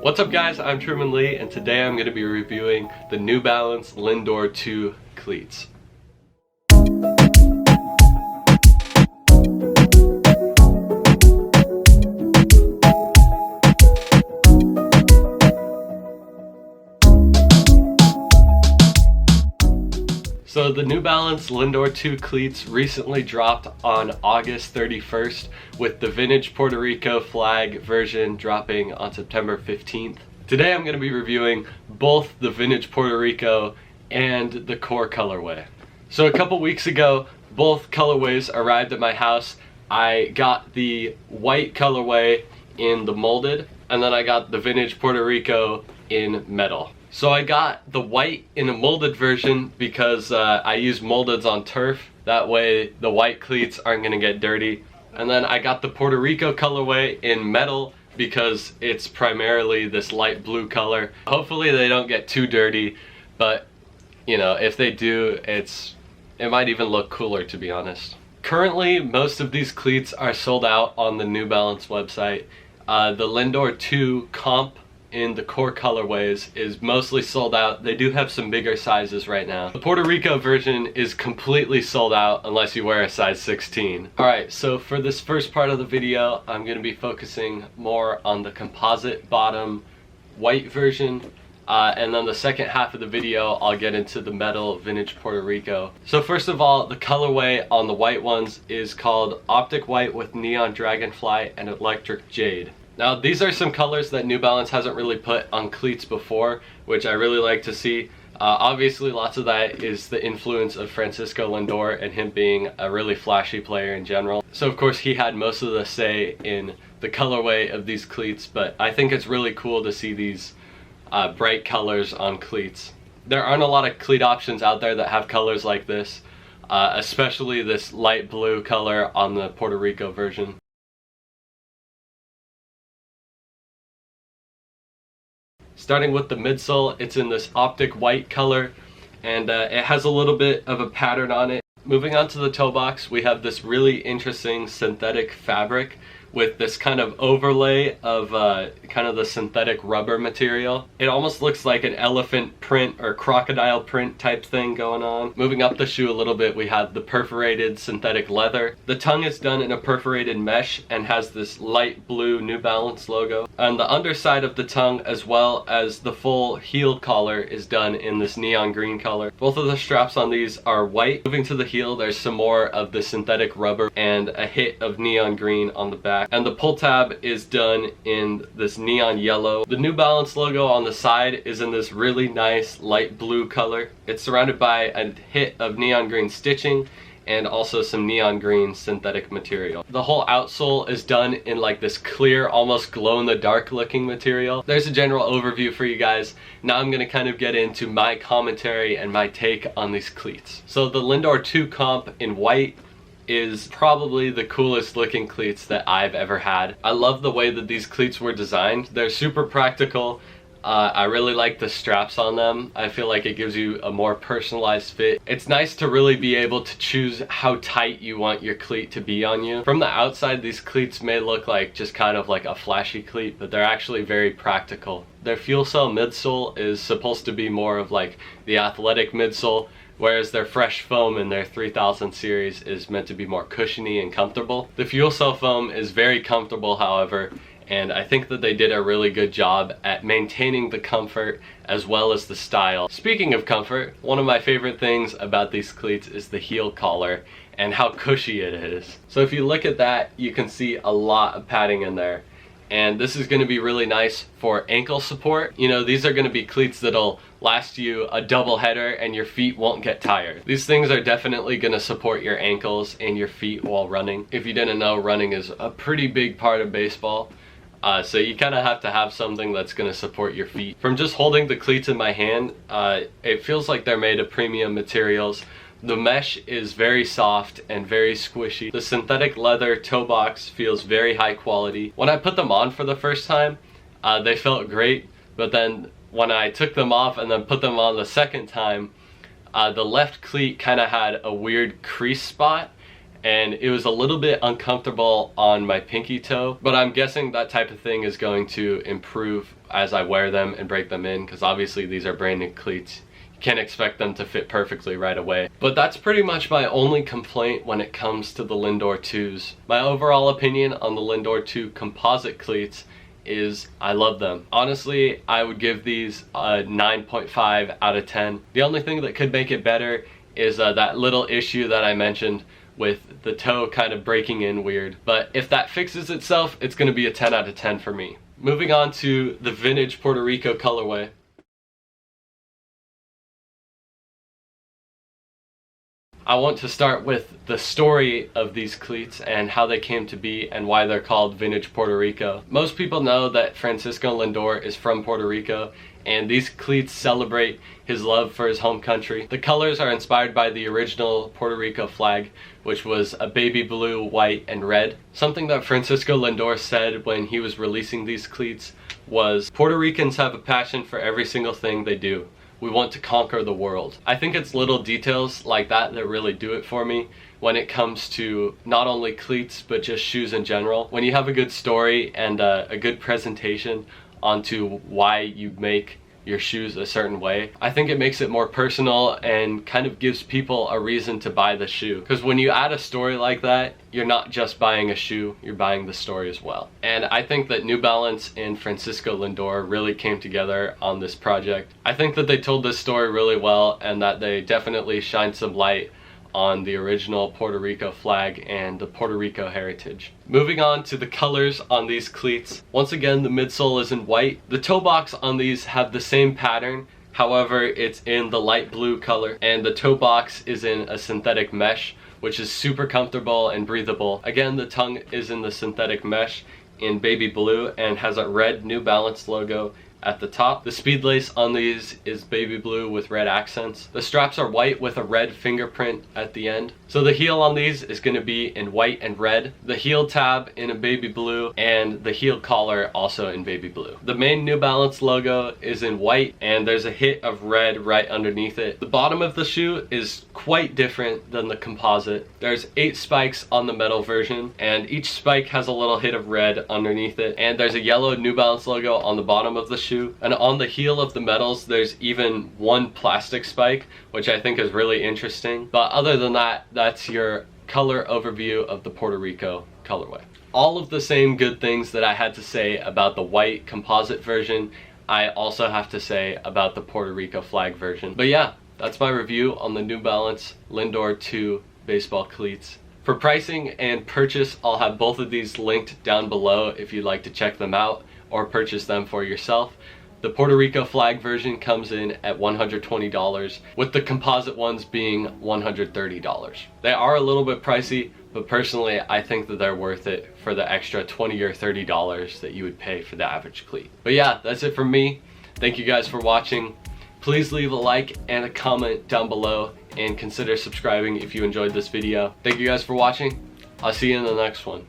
What's up guys, I'm Truman Lee and today I'm going to be reviewing the New Balance Lindor 2 cleats. So the New Balance Lindor 2 cleats recently dropped on August 31st with the vintage Puerto Rico flag version dropping on September 15th. Today I'm going to be reviewing both the vintage Puerto Rico and the core colorway. So a couple weeks ago, both colorways arrived at my house. I got the white colorway in the molded, and then I got the vintage Puerto Rico in metal. So I got the white in a molded version because I use moldeds on turf. That way the white cleats aren't gonna get dirty. And then I got the Puerto Rico colorway in metal because it's primarily this light blue color. Hopefully they don't get too dirty, but you know, if they do, it might even look cooler, to be honest. Currently, most of these cleats are sold out on the New Balance website. The Lindor 2 comp in the core colorways is mostly sold out. They do have some bigger sizes right now. The Puerto Rico version is completely sold out unless you wear a size 16. Alright, so for this first part of the video, I'm going to be focusing more on the composite bottom white version. And then the second half of the video, I'll get into the metal vintage Puerto Rico. So first of all, the colorway on the white ones is called Optic White with Neon Dragonfly and Electric Jade. Now these are some colors that New Balance hasn't really put on cleats before, which I really like to see. Obviously lots of that is the influence of Francisco Lindor and him being a really flashy player in general. So of course he had most of the say in the colorway of these cleats, but I think it's really cool to see these bright colors on cleats. There aren't a lot of cleat options out there that have colors like this, especially this light blue color on the Puerto Rico version. Starting with the midsole, it's in this optic white color, and it has a little bit of a pattern on it. Moving on to the toe box, we have this really interesting synthetic fabric with this kind of overlay of kind of the synthetic rubber material. It almost looks like an elephant print or crocodile print type thing going on. Moving up the shoe a little bit, we have the perforated synthetic leather. The tongue is done in a perforated mesh and has this light blue New Balance logo. And the underside of the tongue, as well as the full heel collar, is done in this neon green color. Both of the straps on these are white. Moving to the heel, there's some more of the synthetic rubber and a hit of neon green on the back. And the pull tab is done in this neon yellow. The New Balance logo on the side is in this really nice light blue color. It's surrounded by a hit of neon green stitching and also some neon green synthetic material. The whole outsole is done in like this clear, almost glow-in-the-dark looking material. There's a general overview for you guys. Now I'm gonna kind of get into my commentary and my take on these cleats. So the Lindor 2 comp in white is probably the coolest looking cleats that I've ever had. I love the way that these cleats were designed. They're super practical. I really like the straps on them. I feel like it gives you a more personalized fit. It's nice to really be able to choose how tight you want your cleat to be on you. From the outside, these cleats may look like just kind of like a flashy cleat, but they're actually very practical. Their fuel cell midsole is supposed to be more of like the athletic midsole, whereas their fresh foam in their 3000 series is meant to be more cushiony and comfortable. The fuel cell foam is very comfortable, however, and I think that they did a really good job at maintaining the comfort as well as the style. Speaking of comfort, one of my favorite things about these cleats is the heel collar and how cushy it is. So if you look at that, you can see a lot of padding in there. And this is going to be really nice for ankle support. You know, these are going to be cleats that'll last you a double header and your feet won't get tired. These things are definitely going to support your ankles and your feet while running. If you didn't know, running is a pretty big part of baseball. So you kind of have to have something that's going to support your feet. From just holding the cleats in my hand, it feels like they're made of premium materials. The mesh is very soft and very squishy. The synthetic leather toe box feels very high quality. When I put them on for the first time, they felt great, but then when I took them off and then put them on the second time, the left cleat kind of had a weird crease spot, and it was a little bit uncomfortable on my pinky toe, but I'm guessing that type of thing is going to improve as I wear them and break them in, because obviously these are branded cleats. Can't expect them to fit perfectly right away. But that's pretty much my only complaint when it comes to the Lindor 2s. My overall opinion on the Lindor 2 composite cleats is I love them. Honestly, I would give these a 9.5 out of 10. The only thing that could make it better is that little issue that I mentioned with the toe kind of breaking in weird. But if that fixes itself, it's going to be a 10 out of 10 for me. Moving on to the vintage Puerto Rico colorway. I want to start with the story of these cleats and how they came to be and why they're called vintage Puerto Rico. Most people know that Francisco Lindor is from Puerto Rico, and these cleats celebrate his love for his home country. The colors are inspired by the original Puerto Rico flag, which was a baby blue, white, and red. Something that Francisco Lindor said when he was releasing these cleats was, "Puerto Ricans have a passion for every single thing they do. We want to conquer the world." I think it's little details like that that really do it for me when it comes to not only cleats but just shoes in general. When you have a good story and a good presentation onto why you make your shoes a certain way, I think it makes it more personal and kind of gives people a reason to buy the shoe. Because when you add a story like that, you're not just buying a shoe, you're buying the story as well. And I think that New Balance and Francisco Lindor really came together on this project. I think that they told this story really well, and that they definitely shined some light on the original Puerto Rico flag and the Puerto Rico heritage. Moving on to the colors on these cleats. Once again, the midsole is in white. The toe box on these have the same pattern, however it's in the light blue color, and the toe box is in a synthetic mesh, which is super comfortable and breathable. Again, the tongue is in the synthetic mesh in baby blue and has a red New Balance logo at the top. The speed lace on these is baby blue with red accents. The straps are white with a red fingerprint at the end. So the heel on these is going to be in white and red. The heel tab in a baby blue, and the heel collar also in baby blue. The main New Balance logo is in white, and there's a hit of red right underneath it. The bottom of the shoe is quite different than the composite. There's 8 spikes on the metal version, and each spike has a little hit of red underneath it. And there's a yellow New Balance logo on the bottom of the shoe. And on the heel of the metals, there's even one plastic spike, which I think is really interesting. But other than that, that's your color overview of the Puerto Rico colorway. All of the same good things that I had to say about the white composite version, I also have to say about the Puerto Rico flag version. But yeah, that's my review on the New Balance Lindor 2 baseball cleats. For pricing and purchase, I'll have both of these linked down below if you'd like to check them out or purchase them for yourself. The Puerto Rico flag version comes in at $120, with the composite ones being $130. They are a little bit pricey, but personally I think that they're worth it for the extra $20 or $30 that you would pay for the average cleat. But yeah, that's it from me. Thank you guys for watching. Please leave a like and a comment down below, and consider subscribing if you enjoyed this video. Thank you guys for watching. I'll see you in the next one.